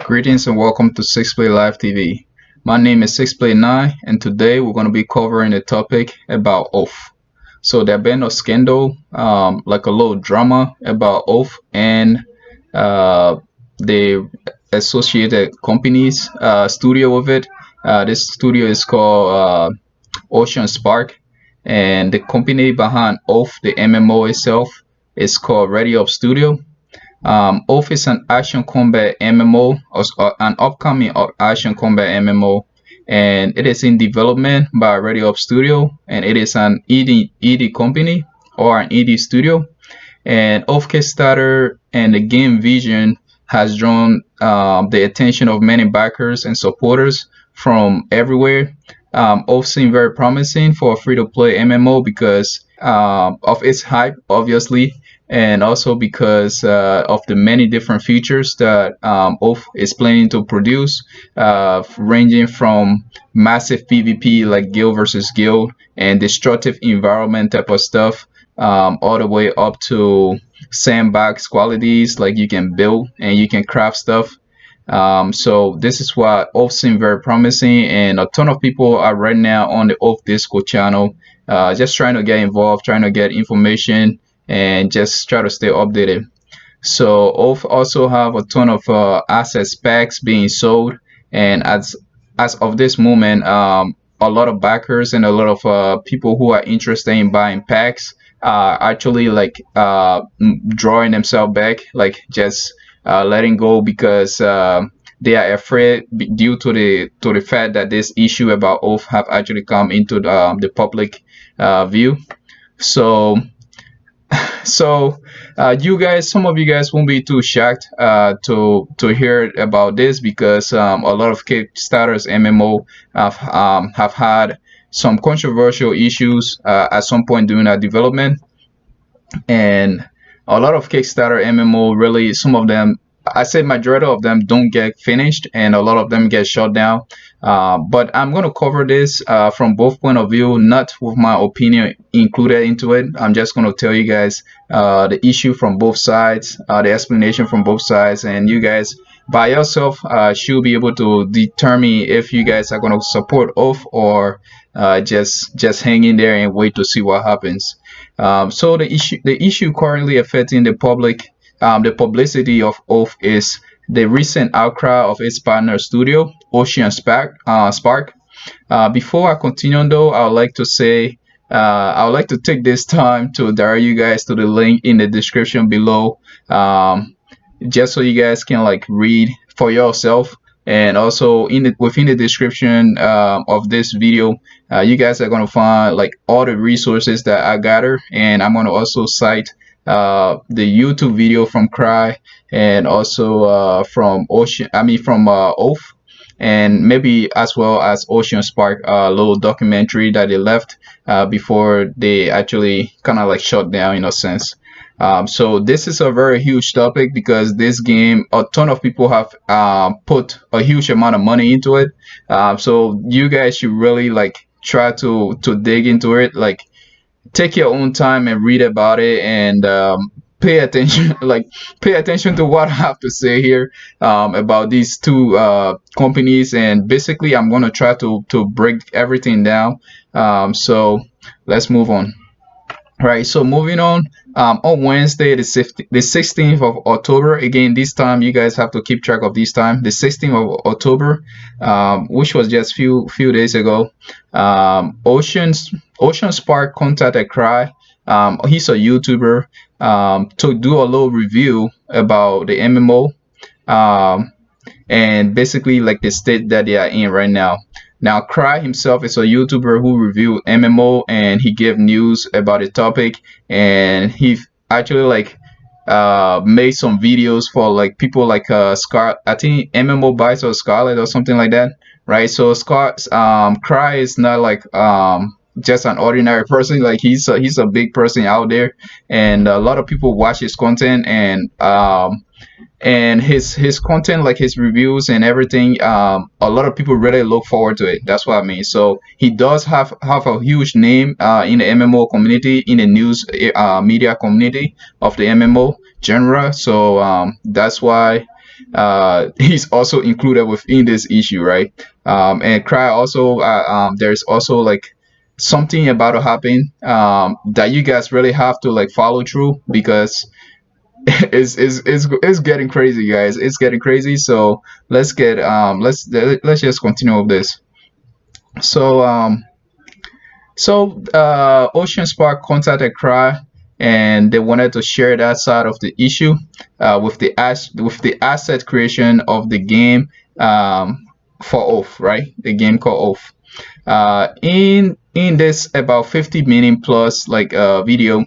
Greetings and welcome to 6Blade Live TV. My name is 6Blade 9 and today we're going to be covering a topic about oath. So there been a scandal, like a little drama about oath and the associated companies studio with it. This studio is called Ocean Spark, and the company behind oath, the MMO itself, is called ReadyUp Studio. Oath is an action combat MMO, or an upcoming action combat MMO, and it is in development by ReadyUp Studio, and it is an ED company or an ED studio. And Oath Kickstarter and the game vision has drawn the attention of many backers and supporters from everywhere. Oath seems very promising for a free-to-play MMO because of its hype, obviously, and also because of the many different features that Oath is planning to produce, ranging from massive PvP like guild versus guild and destructive environment type of stuff, all the way up to sandbox qualities, like you can build and you can craft stuff. So this is why Oath seems very promising, and a ton of people are right now on the Oath Discord channel, just trying to get involved, trying to get information, and just try to stay updated. So Oath also have a ton of asset packs being sold, and as of this moment, a lot of backers and a lot of people who are interested in buying packs are actually like drawing themselves back, like just letting go, because they are afraid due to the fact that this issue about Oath have actually come into the public view. So you guys, some of you guys won't be too shocked to hear about this, because a lot of Kickstarter's MMO have had some controversial issues at some point during that development, and a lot of Kickstarter MMO, really, some of them, I said majority of them, don't get finished, and a lot of them get shut down. But I'm going to cover this from both point of view, not with my opinion included into it. I'm just going to tell you guys the issue from both sides, the explanation from both sides, and you guys by yourself should be able to determine if you guys are going to support Oath or just hang in there and wait to see what happens. So the issue currently affecting the public, the publicity of Oath, is the recent outcry of its partner studio, Ocean Spark. Before I continue though, I would like to say, I would like to take this time to direct you guys to the link in the description below, just so you guys can like read for yourself. And also within the description of this video, you guys are going to find like all the resources that I gather, and I'm going to also cite the YouTube video from Crry, and also from Oath, and maybe as well as Ocean Spark, little documentary that they left before they actually kind of like shut down, in a sense. So this is a very huge topic, because this game, a ton of people have put a huge amount of money into it. So you guys should really like try to dig into it, like take your own time and read about it, and pay attention pay attention to what I have to say here about these two companies. And basically I'm going to try to break everything down. So let's move on. Right, so moving on Wednesday, the 16th of October, again this time you guys have to keep track of this time, the 16th of October, which was just few days ago, Ocean Spark contacted Crry. He's a YouTuber, to do a little review about the MMO, and basically like the state that they are in right now. Now, Crry himself is a YouTuber who reviewed MMO, and he gave news about the topic, and he actually like made some videos for like people like I think MMO Bites or Scarlet or something like that, right? So Crry is not like just an ordinary person, like he's a big person out there, and a lot of people watch his content, and his content, like his reviews and everything, a lot of people really look forward to it. That's what I mean. So he does have a huge name in the MMO community, in the news media community of the MMO genre. So that's why he's also included within this issue, right? And Crry also, there's also like something about to happen that you guys really have to like follow through, because it's getting crazy, guys. It's getting crazy. So let's just continue with this. So Ocean Spark contacted Crry, and they wanted to share that side of the issue with the asset creation of the game for Oath, right? The game called Oath. In this about 50 minute plus like video,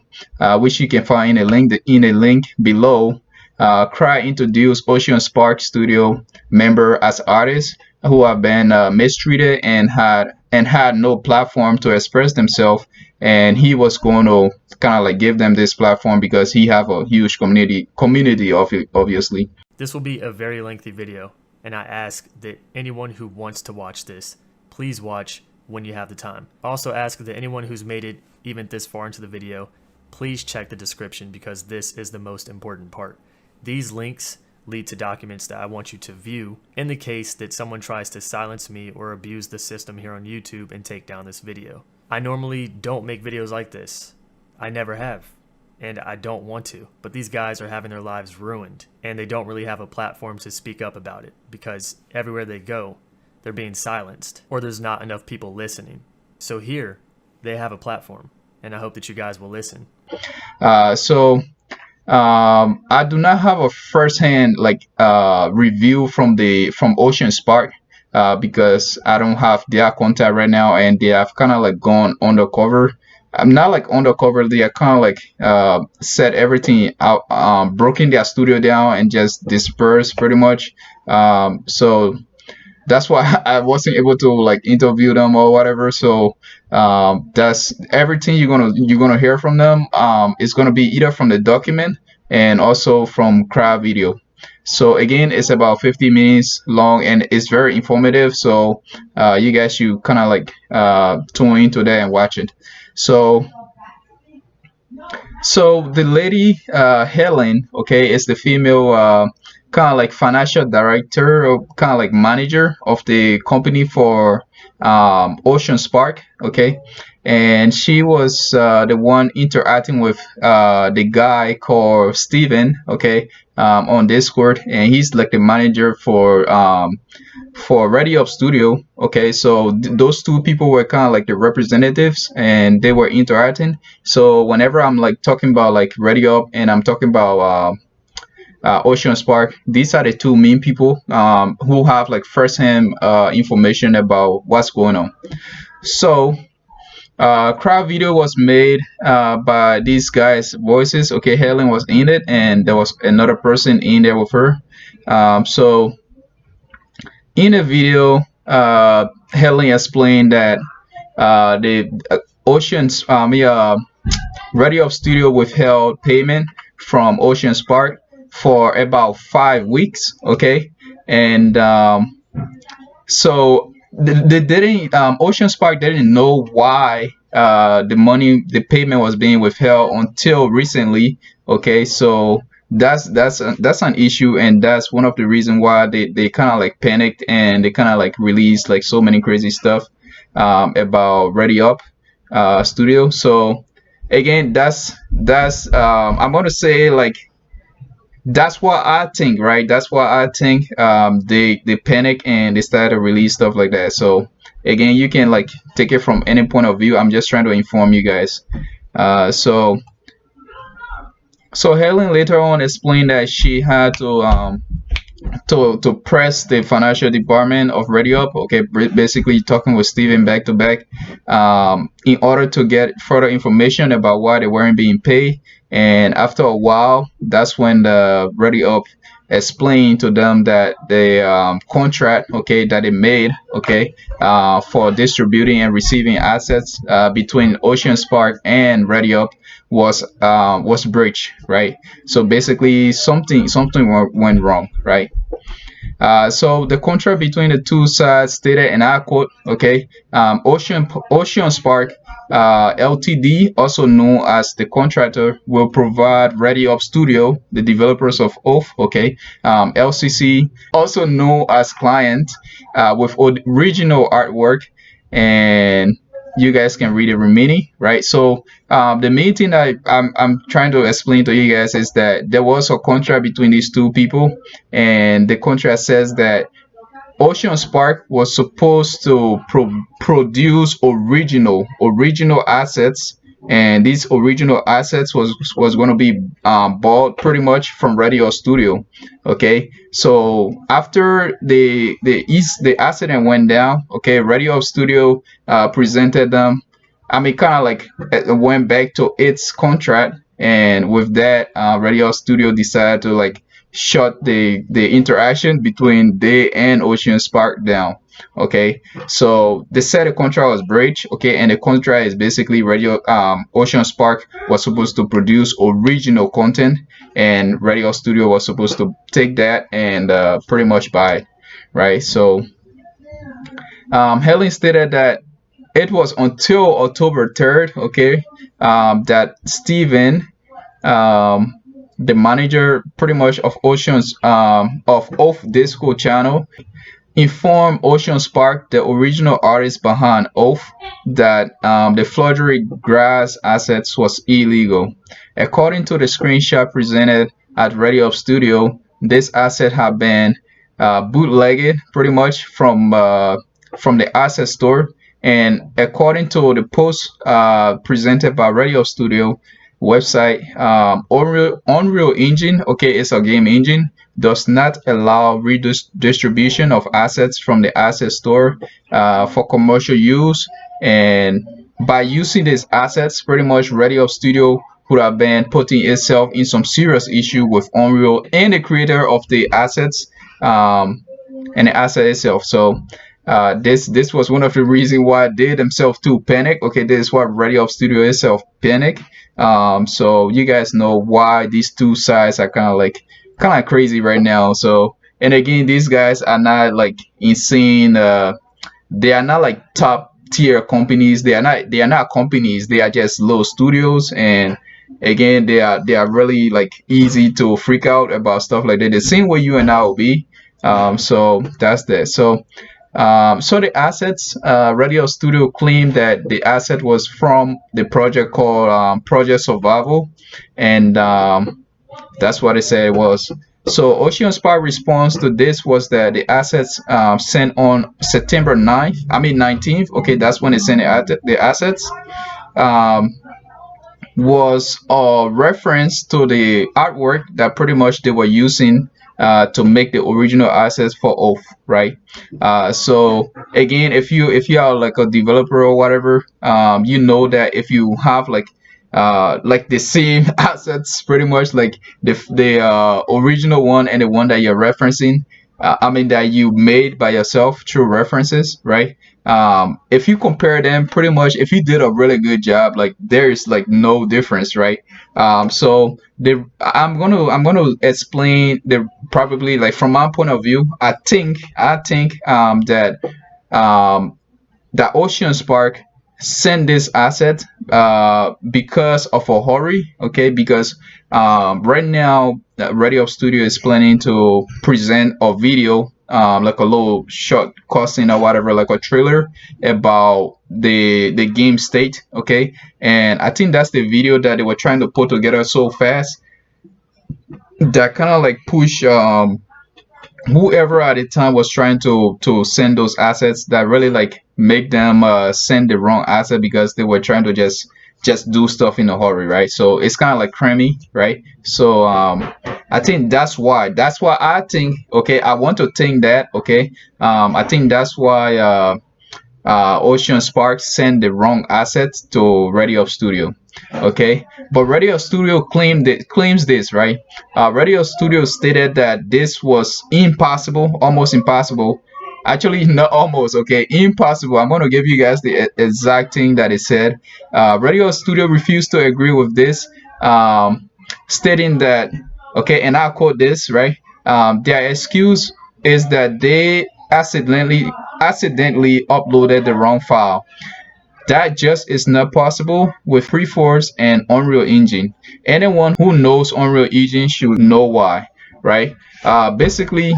which you can find in a link below, Crry introduced Ocean Spark Studio member as artists who have been mistreated and had no platform to express themselves, and he was going to kind of like give them this platform because he have a huge community of it, obviously. This will be a very lengthy video, and I ask that anyone who wants to watch this, please watch when you have the time. I also ask that anyone who's made it even this far into the video, please check the description, because this is the most important part. These links lead to documents that I want you to view in the case that someone tries to silence me or abuse the system here on YouTube and take down this video. I normally don't make videos like this. I never have, and I don't want to, but these guys are having their lives ruined, and they don't really have a platform to speak up about it, because everywhere they go, they're being silenced, or there's not enough people listening. So here, they have a platform, and I hope that you guys will listen. I do not have a first-hand like review from Ocean Spark because I don't have their contact right now, and they have kind of like gone undercover. I'm not like undercover. They are kind of like set everything out, broken their studio down, and just dispersed pretty much. So that's why I wasn't able to like interview them or whatever. So that's everything you're gonna hear from them. It's gonna be either from the document and also from Crry video. So again, it's about 50 minutes long, and it's very informative. So you guys should kind of like tune into that and watch it. So the lady Helen, okay, is the female kind of like financial director or kind of like manager of the company for Ocean Spark, okay, and she was the one interacting with the guy called Steven, okay, on Discord, and he's like the manager for ReadyUp Studio, okay. So those two people were kind of like the representatives, and they were interacting. So whenever I'm like talking about like ReadyUp and I'm talking about Ocean Spark, these are the two main people who have like first-hand information about what's going on. So Crry video was made by these guys' voices, okay. Helen was in it, and there was another person in there with her. So in the video, Helen explained that the Ocean's ReadyUp Studio withheld payment from Ocean Spark for about 5 weeks, okay, and so they didn't. Ocean Spark didn't know why the payment was being withheld until recently, okay. So that's an issue, and that's one of the reasons why they kind of like panicked, and they kind of like released like so many crazy stuff about ReadyUp Studio. So again, that's I'm gonna say like, that's what I think, right? That's what I think. They panic and they started to release stuff like that. So again, you can like take it from any point of view. I'm just trying to inform you guys. So Helen later on explained that she had to press the financial department of ReadyUp, okay, basically talking with Steven back to back, in order to get further information about why they weren't being paid. And after a while, that's when the ReadyUp explained to them that the contract, okay, that they made, okay, for distributing and receiving assets between Ocean Spark and ReadyUp was breached, right? So basically something went wrong, right? So the contract between the two sides stated, and I quote, okay, Ocean Spark Ltd, also known as the contractor, will provide ReadyUp Studio, the developers of Oath, okay, LCC, also known as client, with original artwork, and you guys can read it remaining, right? So the main thing that I'm trying to explain to you guys is that there was a contract between these two people, and the contract says that Ocean Spark was supposed to produce original assets, and these original assets was going to be bought pretty much from ReadyUp Studio. Okay, so after the accident went down, okay, ReadyUp Studio presented them. I mean, kind of like it went back to its contract, and with that, ReadyUp Studio decided to like shut the interaction between they and Ocean Spark down. Okay, so they said the contract was breached. Okay, and the contract is basically Ocean Spark was supposed to produce original content, and ReadyUp Studio was supposed to take that and pretty much buy it, right? So Helen stated that it was until October 3rd, okay, that Steven, the manager pretty much of Off Disco channel, informed Ocean Spark, the original artist behind Oath, that the forgery grass assets was illegal. According to the screenshot presented at ReadyUp Studio, this asset had been bootlegged pretty much from the asset store, and according to the post presented by ReadyUp Studio website, Unreal Engine, okay, it's a game engine, does not allow redistribution of assets from the asset store for commercial use. And by using these assets, pretty much ReadyUp Studio would have been putting itself in some serious issue with Unreal and the creator of the assets, and the asset itself. So this was one of the reasons why they themselves too panic. Okay, this is what ReadyUp Studio itself panic. So you guys know why these two sides are kind of crazy right now. So, and again, these guys are not like insane. They are not like top tier companies. They are not companies. They are just low studios, and again, they are really like easy to freak out about stuff like that. The same way you and I will be. So that's that. So the assets, ReadyUp Studio claimed that the asset was from the project called Project Survival, and that's what it said it was. So Ocean Spark response to this was that the assets sent on September 9th, I mean 19th, okay, that's when they sent the assets, was a reference to the artwork that pretty much they were using to make the original assets for Oath, right? So again, if you are like a developer or whatever, you know that if you have like the same assets, pretty much like the original one and the one that you're referencing, I mean that you made by yourself through references, right? If you compare them, pretty much if you did a really good job, like there is like no difference, right? So I'm gonna explain the probably like from my point of view. I think that Ocean Spark send this asset because of a hurry, okay, because right now ReadyUp Studio is planning to present a video, like a little short cutscene or whatever, like a trailer about the game state, okay, and I think that's the video that they were trying to put together so fast that kind of like push whoever at the time was trying to send those assets, that really like make them send the wrong asset because they were trying to just do stuff in a hurry, right? So it's kind of like crummy, right? So I think that's why I think, okay, I want to think that, okay, I think that's why Ocean Spark sent the wrong assets to ReadyUp Studio, okay, but ReadyUp Studio claims this, right? ReadyUp Studio stated that this was impossible, almost impossible. Actually, not almost, okay, impossible. I'm going to give you guys the exact thing that it said. ReadyUp Studio refused to agree with this, stating that, okay, and I'll quote this, right? Their excuse is that they accidentally uploaded the wrong file. That just is not possible with Preforce and Unreal Engine. Anyone who knows Unreal Engine should know why, right? Basically,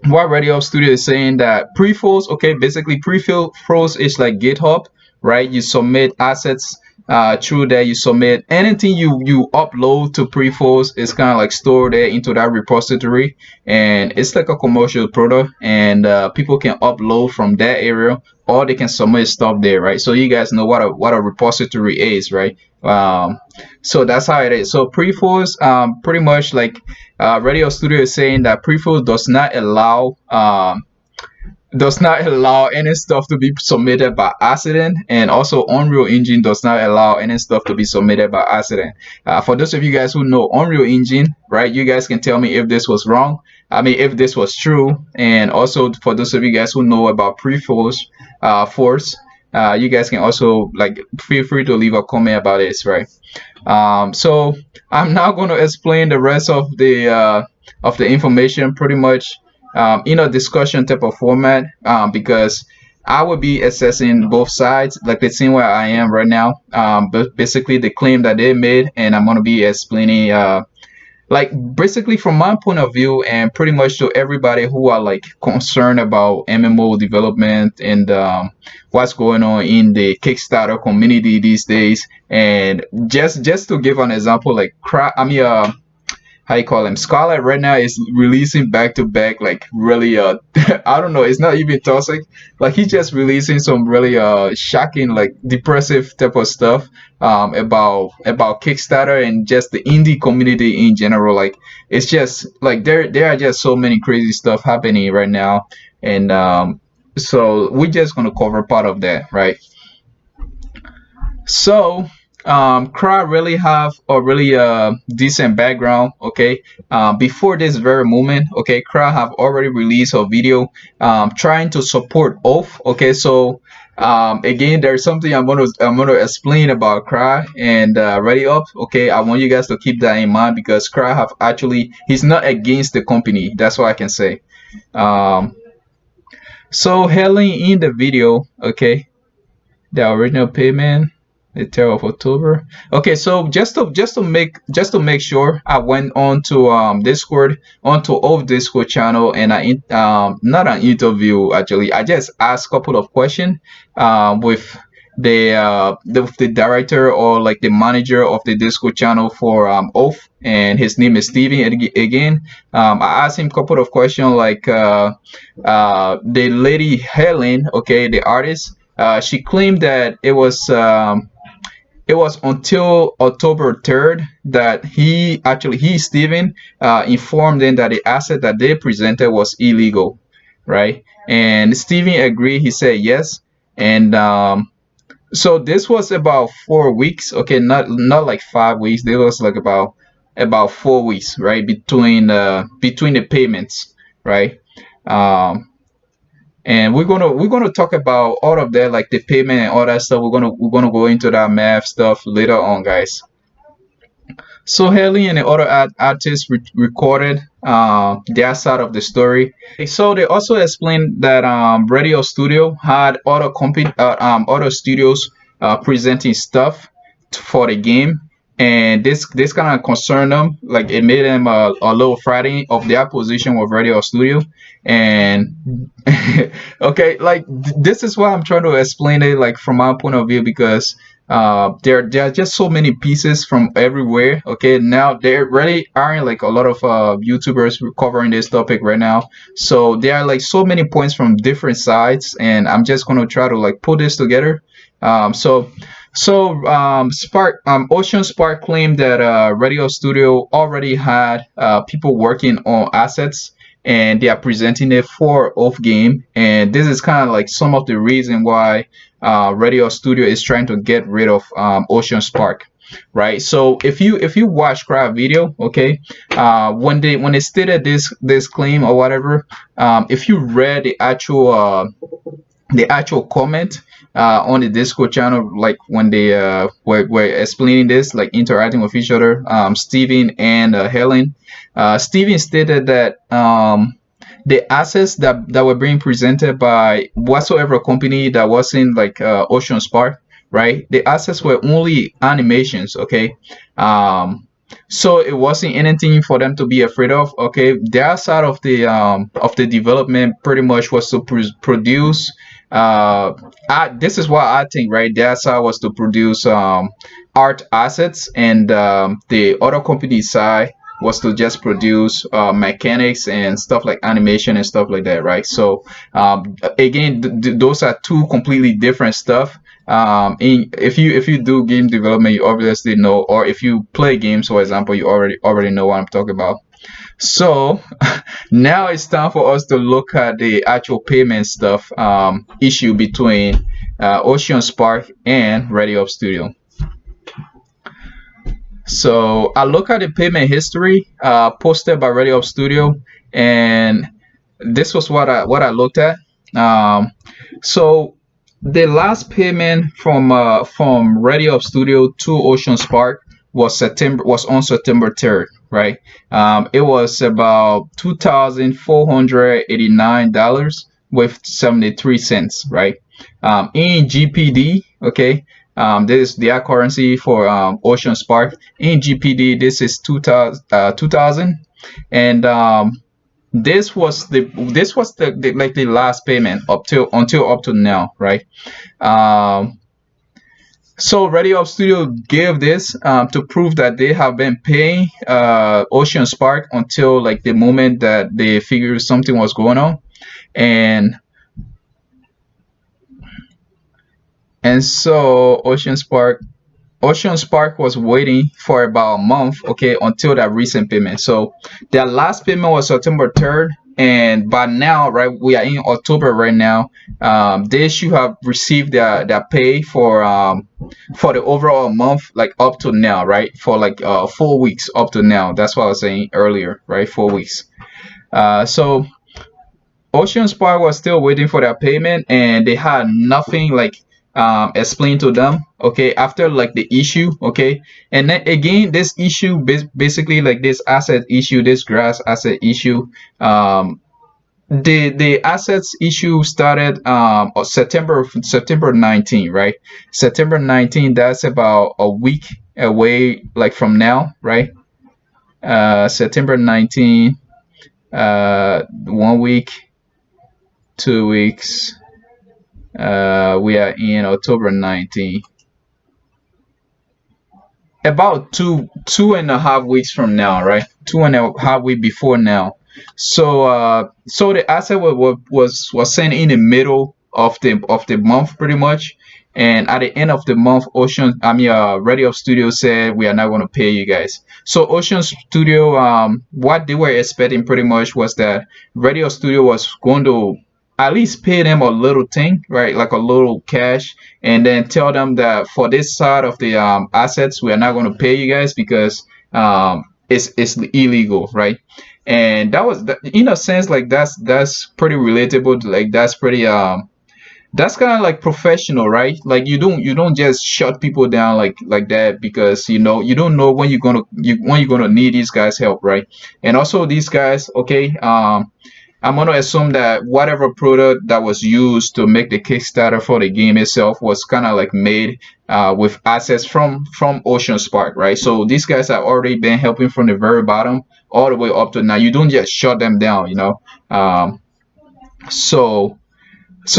what ReadyUp Studio is saying that pre-fills, okay, basically pre-fills is like GitHub, right? You submit assets through there. You submit anything you upload to pre-fills is kind of like stored there into that repository, and it's like a commercial product, and people can upload from that area, or they can submit stuff there, right? So you guys know what a repository is, right? So that's how it is. So pre-fills, pretty much like ReadyUp Studio is saying that pre-fill does not allow any stuff to be submitted by accident, and also Unreal Engine does not allow any stuff to be submitted by accident. For those of you guys who know Unreal Engine, right, you guys can tell me if this was wrong. I mean, if this was true, and also for those of you guys who know about pre-fills, force, you guys can also like feel free to leave a comment about this, right? So I'm now going to explain the rest of the information pretty much in a discussion type of format, because I will be assessing both sides, like the same way I am right now. But basically the claim that they made, and I'm going to be explaining like basically from my point of view, and pretty much to everybody who are like concerned about MMO development and what's going on in the Kickstarter community these days. And just to give an example, like how you call him, Scarlet right now is releasing back to back, like really I don't know, it's not even toxic, like he's just releasing some really shocking, like depressive type of stuff about Kickstarter and just the indie community in general. Like it's just like there are just so many crazy stuff happening right now, and so we're just gonna cover part of that, right? So Crry really have a really decent background, okay? Before this very moment, okay, Crry have already released a video trying to support oath, okay? So again, there's something I'm gonna explain about Crry and ReadyUp, okay? I want you guys to keep that in mind, because Crry have actually, he's not against the company, that's what I can say. So Helen in the video, okay, the original payment, the 3rd of October. Okay, so just to make sure, I went on to Discord, onto Off Discord channel, and I not an interview actually. I just asked a couple of questions with the director, or like the manager of the Discord channel for Off, and his name is Steven again. I asked him a couple of questions, like the lady Helen, okay, the artist. She claimed that it was until October 3rd that Steven, informed them that the asset that they presented was illegal, right? And Steven agreed. He said yes, and so this was about 4 weeks, okay, not like 5 weeks. This was like about 4 weeks, right, between the payments, right? And we're gonna talk about all of that, like the payment and all that stuff. We're gonna go into that math stuff later on, guys. So Haley and the other artists recorded their side of the story. So they also explained that ReadyUp Studio had other studios presenting stuff for the game, and this kind of concerned them. Like it made them a little frightened of their position with ReadyUp Studio. And okay, like this is why I'm trying to explain it, like from my point of view, because there are just so many pieces from everywhere. Okay, now there really aren't like a lot of YouTubers covering this topic right now, so there are like so many points from different sides, and I'm just gonna try to like put this together. Ocean Spark claimed that ReadyUp Studio already had people working on assets, and they are presenting it for off game, and this is kind of like some of the reason why ReadyUp Studio is trying to get rid of Ocean Spark, right? So if you watch Crry video, okay, when they stated this claim or whatever, if you read the actual comment on the Discord channel, like when they were explaining this, like interacting with each other, Steven and Helen. Steven stated that the assets that were being presented by whatsoever company that wasn't like Ocean Spark, right? The assets were only animations, okay? So it wasn't anything for them to be afraid of, okay? Their side of the development pretty much was to produce. This is what I think, right? Their side was to produce art assets, and the other company side was to just produce mechanics and stuff like animation and stuff like that, right? So again, those are two completely different stuff. If you do game development, you obviously know, or if you play games, for example, you already know what I'm talking about. So now it's time for us to look at the actual payment stuff issue between Ocean Spark and ReadyUp Studio. So I look at the payment history posted by ReadyUp Studio, and this was what I looked at. So the last payment from ReadyUp Studio to Ocean Spark was on September 3rd, right? It was about $2,489 with 73 cents, right? In GPD, okay. This is their currency for Ocean Spark. In GPD, this is 2000, and this was the like the last payment until up to now, right? So ReadyUp Studio gave this to prove that they have been paying Ocean Spark until like the moment that they figured something was going on, and so Ocean Spark was waiting for about a month, okay, until that recent payment. So their last payment was September 3rd, and by now, right, we are in October right now. They should have received their pay for the overall month, like up to now, right? For like 4 weeks up to now. That's what I was saying earlier, right? 4 weeks. So Ocean Spark was still waiting for their payment, and they had nothing like explained to them, okay, after like the issue, okay. And then again, this issue basically like this asset issue, this grass asset issue, the assets issue started September 19, right? September 19, that's about a week away, like from now, right? September 19, 1 week, 2 weeks, we are in October 19, about two and a half weeks from now, right? 2.5 weeks before now. So so the asset was sent in the middle of the month pretty much, and at the end of the month, ReadyUp Studio said we are not going to pay you guys. So Ocean Studio, what they were expecting pretty much was that ReadyUp Studio was going to at least pay them a little thing, right? Like a little cash, and then tell them that for this side of the assets, we are not going to pay you guys because it's illegal, right? And that was, in a sense, like that's pretty relatable. Like that's pretty that's kind of like professional, right? Like you don't just shut people down like that, because you don't know when you're gonna need these guys' help, right? And also these guys, okay, I'm gonna assume that whatever product that was used to make the Kickstarter for the game itself was kind of like made with assets from Ocean Spark, right? So these guys have already been helping from the very bottom all the way up to now. You don't just shut them down, so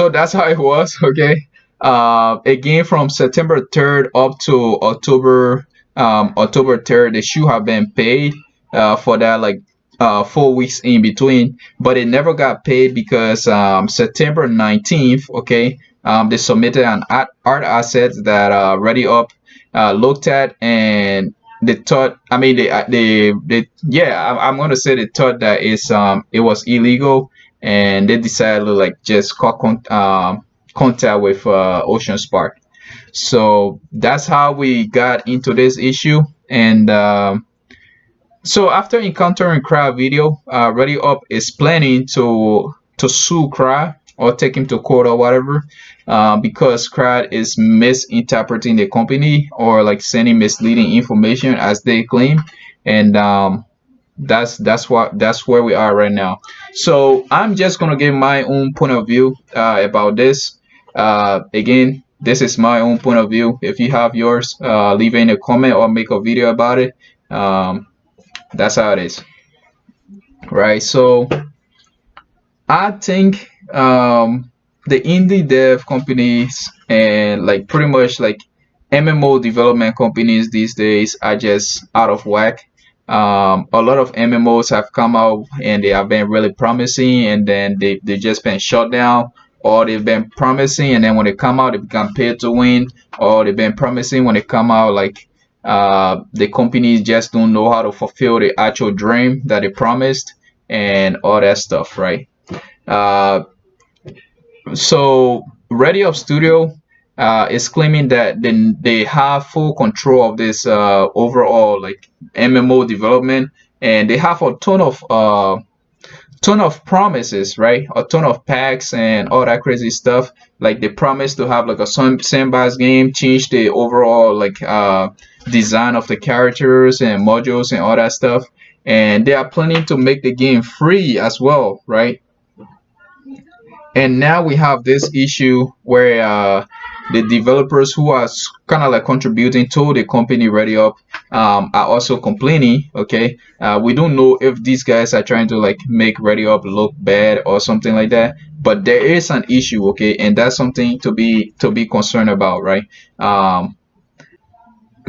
that's how it was, okay. Again, from September 3rd up to October 3rd, they should have been paid for that, like 4 weeks in between, but it never got paid because September 19th, okay, they submitted an art asset that ReadyUp looked at, and they thought, I'm gonna say they thought that it was illegal, and they decided to like just call contact with Ocean Spark. So that's how we got into this issue. And so after encountering Crry video, ReadyUp is planning to sue Crry or take him to court or whatever, because Crry is misinterpreting the company or like sending misleading information as they claim. And that's where we are right now. So I'm just gonna give my own point of view about this. Again, this is my own point of view. If you have yours, leave it in a comment or make a video about it. That's how it is, right? So I think the indie dev companies and like pretty much like MMO development companies these days are just out of whack. A lot of MMOs have come out and they have been really promising, and then they just been shut down, or they've been promising and then when they come out they become pay to win, or they've been promising when they come out like the companies just don't know how to fulfill the actual dream that they promised and all that stuff, right? Uh, so ReadyUp Studio is claiming that they have full control of this overall like MMO development, and they have a ton of promises, right? A ton of packs and all that crazy stuff. Like they promise to have like a sandbox game, change the overall like design of the characters and modules and all that stuff. And they are planning to make the game free as well, right? And now we have this issue where the developers who are kind of like contributing to the company ReadyUp are also complaining. Okay, we don't know if these guys are trying to like make ReadyUp look bad or something like that, but there is an issue, okay, and that's something to be concerned about, right?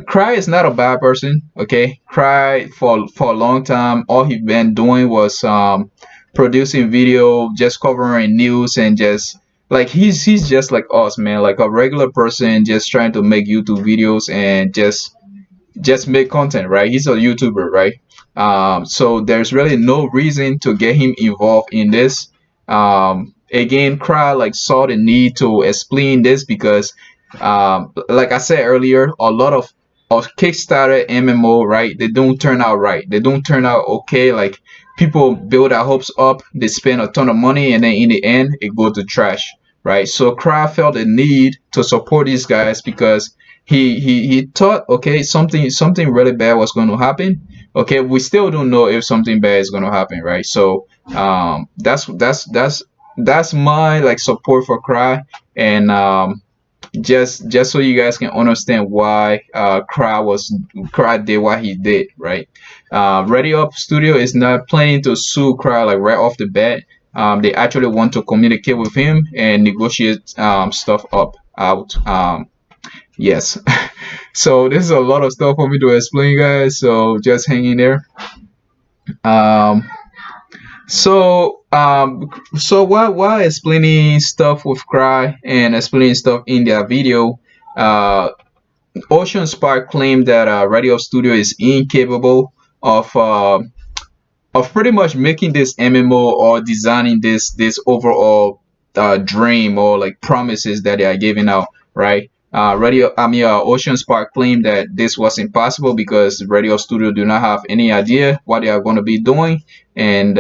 Crry is not a bad person, okay. Crry for a long time, all he been doing was producing video, just covering news, and just like he's just like us, man, like a regular person just trying to make YouTube videos and just make content, right? He's a YouTuber, right? So there's really no reason to get him involved in this. Again, Crry like saw the need to explain this because like I said earlier, a lot of Kickstarter MMO, right? They don't turn out right. They don't turn out okay. Like people build their hopes up, they spend a ton of money, and then in the end, it goes to trash, right? So Crry felt the need to support these guys because he thought, okay, something really bad was going to happen. Okay, we still don't know if something bad is going to happen, right? So that's my like support for Crry, and just so you guys can understand why Crry did what he did, right? ReadyUp Studio is not planning to sue Crry like right off the bat. They actually want to communicate with him and negotiate stuff up out. Yes. So this is a lot of stuff for me to explain, guys. So just hang in there. Um, so while explaining stuff with Crry and explaining stuff in their video, Ocean Spark claimed that ReadyUp Studio is incapable of pretty much making this MMO or designing this overall dream or like promises that they are giving out, right? Ocean Spark claimed that this was impossible because ReadyUp Studio do not have any idea what they are going to be doing, and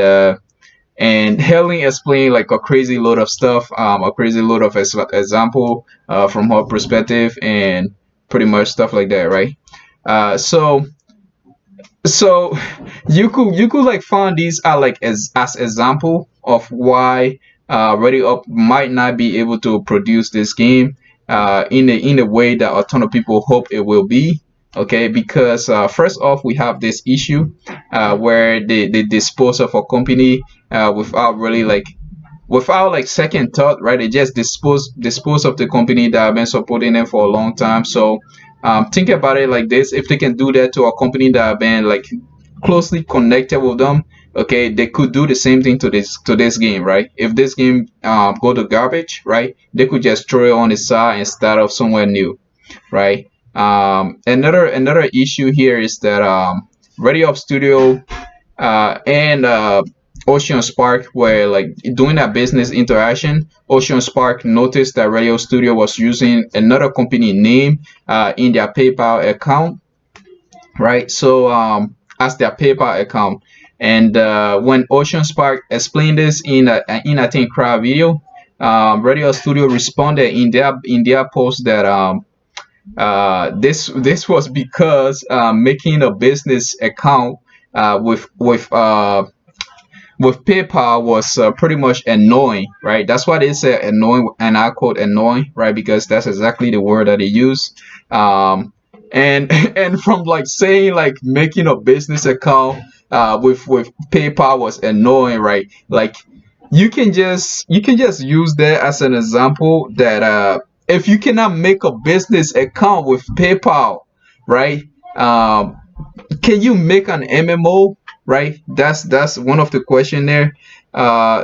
Helen explained like a crazy load of stuff, a crazy load of example from her perspective, and pretty much stuff like that, right? So you could like find these are like as example of why ReadyUp might not be able to produce this game in the way that a ton of people hope it will be. Okay, because first off, we have this issue where they dispose of a company without really like without like second thought, right? They just dispose of the company that have been supporting them for a long time. So think about it like this: if they can do that to a company that have been like closely connected with them, okay, they could do the same thing to this game, right? If this game go to garbage, right, they could just throw it on the side and start off somewhere new, right? Another issue here is that ReadyUp Studio and Ocean Spark were like doing a business interaction. Ocean Spark noticed that ReadyUp Studio was using another company name in their PayPal account, right? So as their PayPal account, and when Ocean Spark explained this in I think Crry video, ReadyUp Studio responded in their post that this was because making a business account with PayPal was pretty much annoying, right? That's why they say annoying, and I quote annoying, right? Because that's exactly the word that they use. And and from like saying like making a business account with PayPal was annoying, right? Like you can just use that as an example that if you cannot make a business account with PayPal, right? Um, can you make an MMO? Right? That's one of the question there.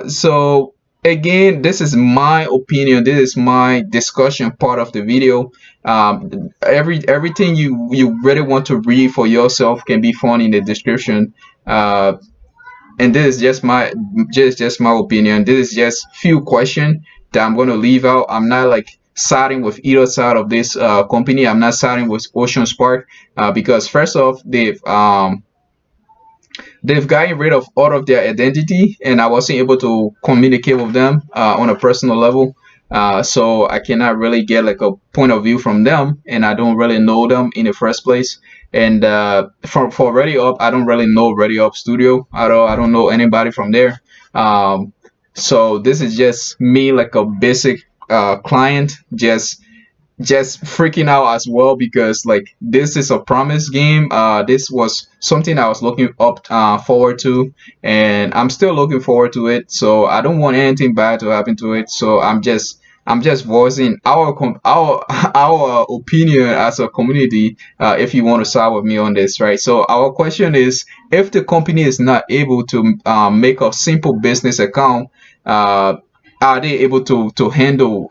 So again, this is my opinion. This is my discussion part of the video. Everything you really want to read for yourself can be found in the description. And this is just my opinion. This is just few question that I'm going to leave out. I'm not like siding with either side of this company. I'm not siding with Ocean Spark because first off, they've gotten rid of all of their identity, and I wasn't able to communicate with them on a personal level. So I cannot really get like a point of view from them, and I don't really know them in the first place. And for ReadyUp, I don't really know ReadyUp Studio at all. I don't know anybody from there. So this is just me, like a basic client, just freaking out as well because like this is a promise game. This was something I was looking up forward to, and I'm still looking forward to it. So I don't want anything bad to happen to it. So I'm just voicing our our opinion as a community. If you want to side with me on this, right? So our question is, if the company is not able to make a simple business account, uh, are they able to handle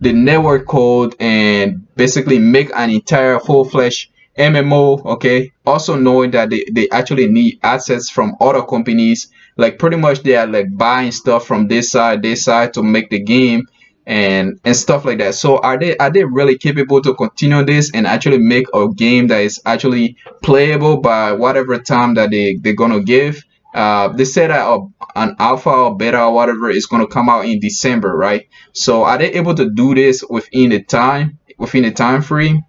the network code and basically make an entire full-fledged MMO? Okay, also knowing that they actually need assets from other companies, like pretty much they are like buying stuff from this side to make the game and stuff like that. So are they really capable to continue this and actually make a game that is actually playable by whatever time that they're gonna give? They said that an alpha or beta or whatever is going to come out in December, right? So are they able to do this within the time frame?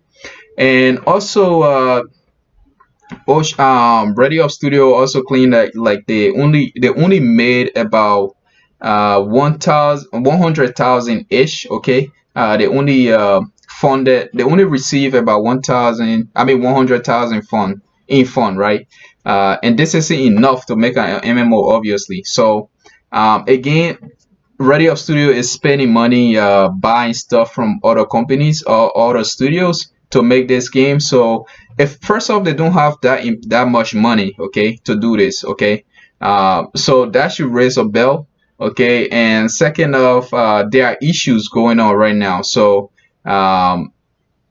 And also, ReadyUp Studio also claimed that like they only made about 100,000 ish. Okay, they only funded, they only received about 1,000. I mean 100,000 fund, right? And this isn't enough to make an MMO, obviously. So again, ReadyUp Studio is spending money buying stuff from other companies or other studios to make this game. So if first off they don't have that much money, okay, to do this, okay, so that should raise a bell, okay. And second off, there are issues going on right now. So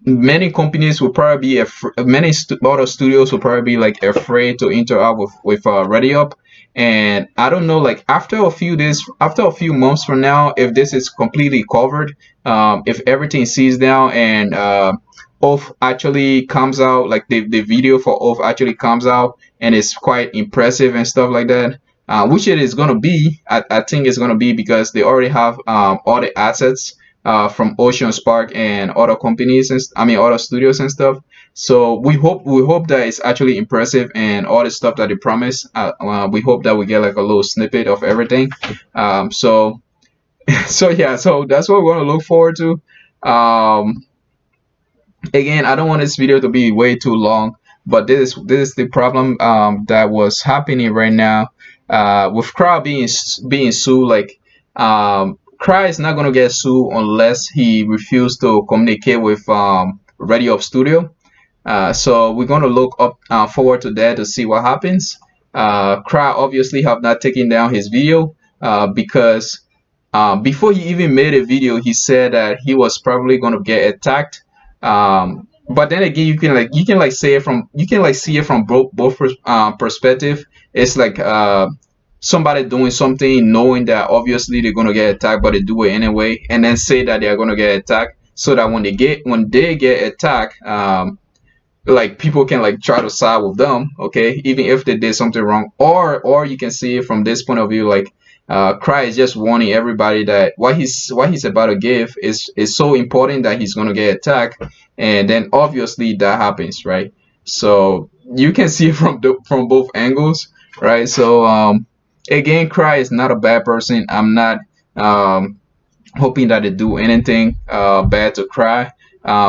many companies will probably be other studios will probably be like afraid to interact with ReadyUp. And I don't know, like after a few days, after a few months from now, if this is completely covered, if everything sees down and off actually comes out, like the video for off actually comes out and it's quite impressive and stuff like that, which it is going to be. I think it's going to be because they already have all the assets from Ocean Spark and other companies and I mean other studios and stuff. So we hope that it's actually impressive and all the stuff that they promise. We hope that we get like a little snippet of everything. So so yeah, so that's what we're gonna look forward to. Again, I don't want this video to be way too long, but this is the problem that was happening right now with Crry being sued. Like Crry is not gonna get sued unless he refused to communicate with ReadyUp Studio. So we're gonna look up forward to that to see what happens. Crry obviously have not taken down his video because before he even made a video, he said that he was probably gonna get attacked. But then again, you can see it from both perspective. It's like somebody doing something knowing that obviously they're gonna get attacked, but they do it anyway, and then say that they're gonna get attacked, so that when they get attacked, like people can like try to side with them, okay, even if they did something wrong. Or you can see it from this point of view, like Crry is just warning everybody that what he's about to give is so important that he's gonna get attacked, and then obviously that happens, right? So you can see it from both angles, right? So again, Crry is not a bad person. I'm not hoping that they do anything bad to Crry,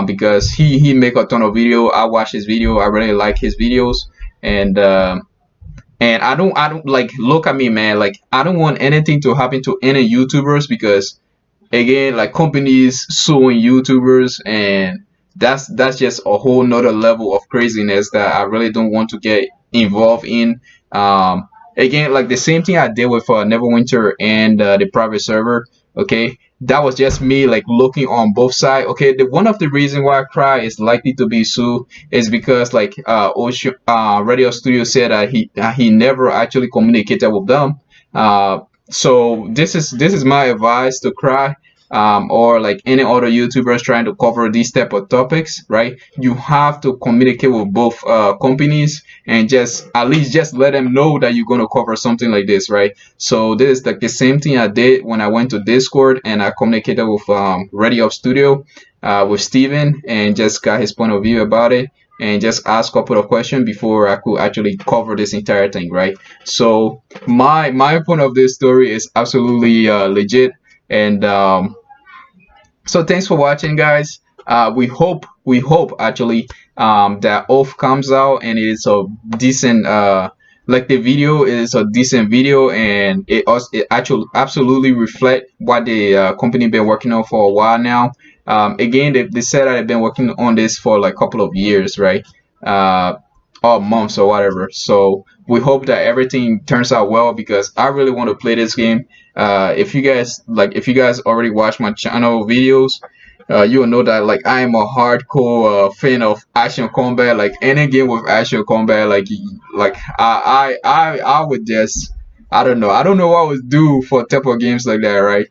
because he make a ton of video. I watch his video. I really like his videos, and I don't like, look at me, man. Like, I don't want anything to happen to any YouTubers, because again, like, companies suing YouTubers, and that's just a whole nother level of craziness that I really don't want to get involved in. Again, like the same thing I did with Neverwinter and the private server. Okay, that was just me like looking on both sides. Okay, the one of the reason why Crry is likely to be sued is because like Ocean Radio Studio said that he never actually communicated with them. So this is my advice to Crry, or like any other YouTubers trying to cover these type of topics, right? You have to communicate with both companies, and just at least just let them know that you're going to cover something like this, right? So this is like the same thing I did when I went to Discord and I communicated with ReadyUp Studio, with Steven, and just got his point of view about it, and just ask a couple of questions before I could actually cover this entire thing, right? So my point of this story is absolutely legit, and so thanks for watching, guys. We hope actually that Oath comes out and it is a decent like the video is a decent video, and it actually absolutely reflect what the company been working on for a while now. Again, they said that they've been working on this for like a couple of years, right? Uh, or months or whatever. So we hope that everything turns out well, because I really want to play this game. If you guys already watch my channel videos, you will know that like I am a hardcore fan of action combat. Like any game with action combat, like I would just, I don't know what I would do for type of games like that, right?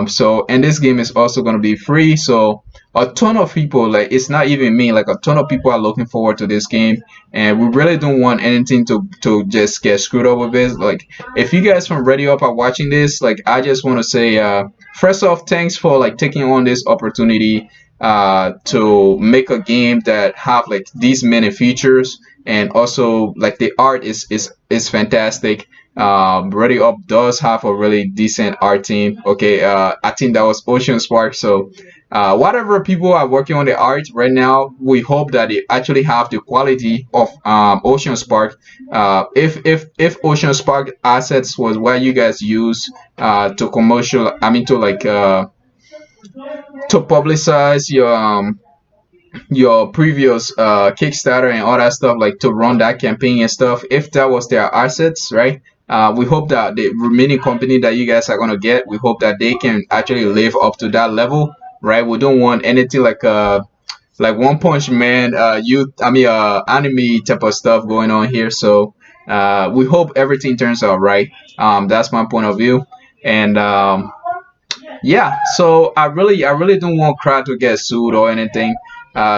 So, and this game is also going to be free, so a ton of people, like it's not even me, like a ton of people are looking forward to this game, and we really don't want anything to just get screwed up with this. Like, if you guys from ReadyUp are watching this, like I just want to say, first off, thanks for like taking on this opportunity to make a game that have like these many features, and also like the art is fantastic. ReadyUp does have a really decent art team. Okay, I think that was Ocean Spark. So whatever people are working on the art right now, we hope that they actually have the quality of Ocean Spark. If Ocean Spark assets was what you guys use to commercial, I mean to like to publicize your previous Kickstarter and all that stuff, like to run that campaign and stuff, if that was their assets, right? We hope that the remaining company that you guys are gonna get, we hope that they can actually live up to that level, right? We don't want anything like One Punch Man, anime type of stuff going on here. So we hope everything turns out right. That's my point of view, and yeah, so I really don't want Crowd to get sued or anything.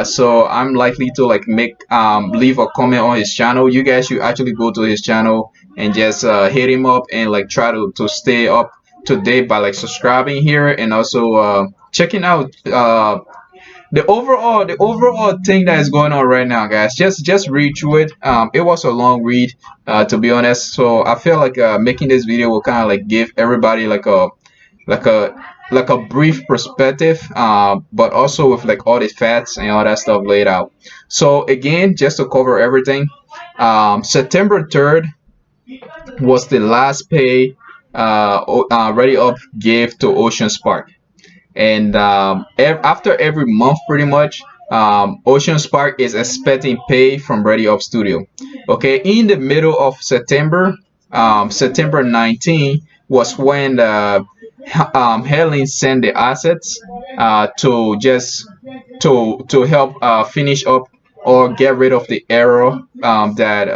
So I'm likely to like make leave a comment on his channel. You guys should actually go to his channel and just hit him up and like try to stay up to date by like subscribing here, and also checking out the overall thing that is going on right now, guys. Just read through it. It was a long read, to be honest. So I feel like making this video will kind of like give everybody like a like a brief perspective, but also with like all the facts and all that stuff laid out. So again, just to cover everything, September 3rd was the last pay ReadyUp gave to Ocean Spark, and after every month pretty much, Ocean Spark is expecting pay from ReadyUp Studio. Okay, in the middle of September, September 19 was when Helen sent the assets to just to help finish up or get rid of the error that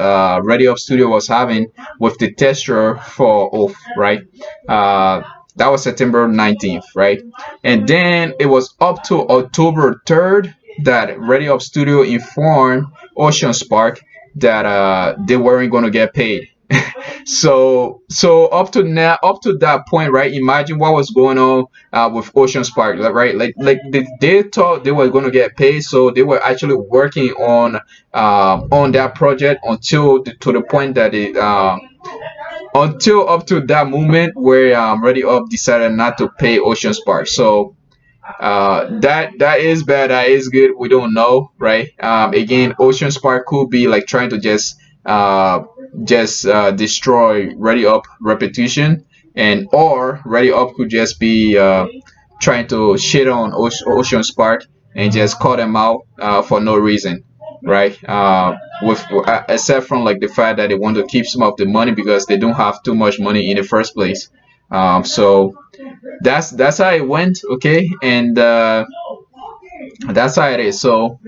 ReadyUp Studio was having with the texture for Oath, right? That was September 19th, right? And then it was up to October 3rd that ReadyUp Studio informed Ocean Spark that they weren't going to get paid. So up to now, up to that point, right? Imagine what was going on with Ocean Spark, right? Like they thought they were going to get paid, so they were actually working on that project until to the point that it until up to that moment where ReadyUp decided not to pay Ocean Spark. So that is bad, that is good, we don't know, right? Again, Ocean Spark could be like trying to destroy ReadyUp reputation, and or ReadyUp could just be trying to shit on Ocean Spark and just call them out for no reason, right? With except from like the fact that they want to keep some of the money because they don't have too much money in the first place. So that's how it went, okay, and that's how it is. So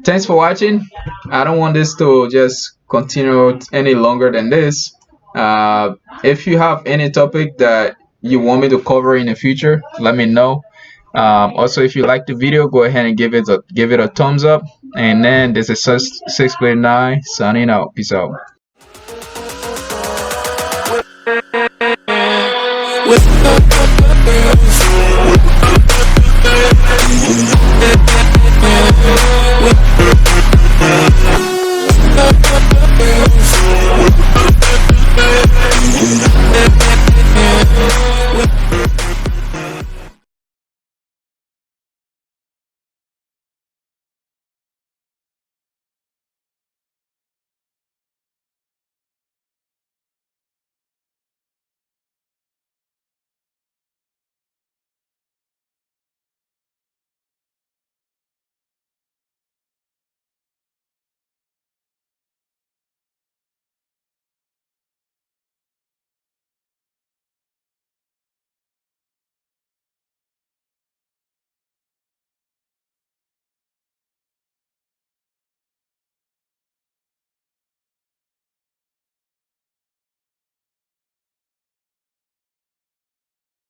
thanks for watching. I don't want this to just continue any longer than this. If you have any topic that you want me to cover in the future, let me know. Also, if you like the video, go ahead and give it a thumbs up. And then this is 6Blade 9 signing out. Peace out. With